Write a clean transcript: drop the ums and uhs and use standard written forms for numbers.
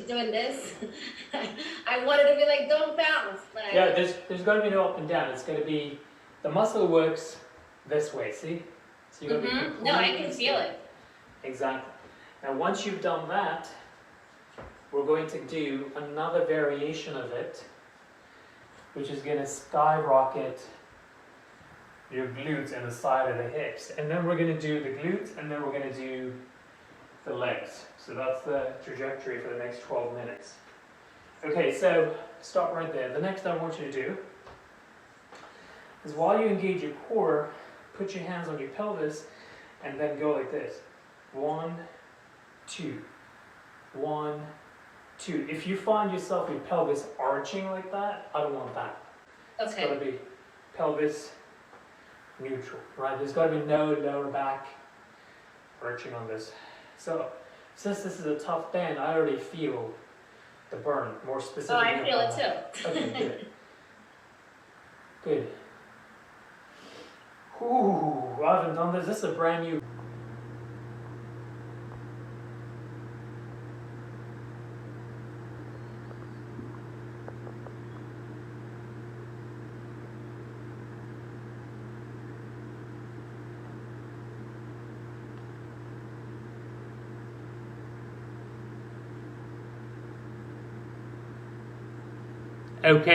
doing this. I wanted to be like, don't bounce. But Yeah, there's going to be no up and down. It's going to be, the muscle works this way, see? So you're going to be no, I can feel it. Exactly. Now once you've done that, we're going to do another variation of it, which is going to skyrocket your glutes and the side of the hips. And then we're going to do the glutes, and then we're going to do the legs. So that's the trajectory for the next 12 minutes. Okay, so stop right there. The next thing I want you to do is, while you engage your core, put your hands on your pelvis and then go like this. 1, 2, 1, 2. If you find yourself your pelvis arching like that, I don't want that. Okay. It's got to be pelvis neutral, right? There's got to be no lower back arching on this. So, since this is a tough band, I already feel the burn, more specifically. Oh, I feel it too. Okay, good. Good. Ooh, I haven't done this. This is a brand new. Okay.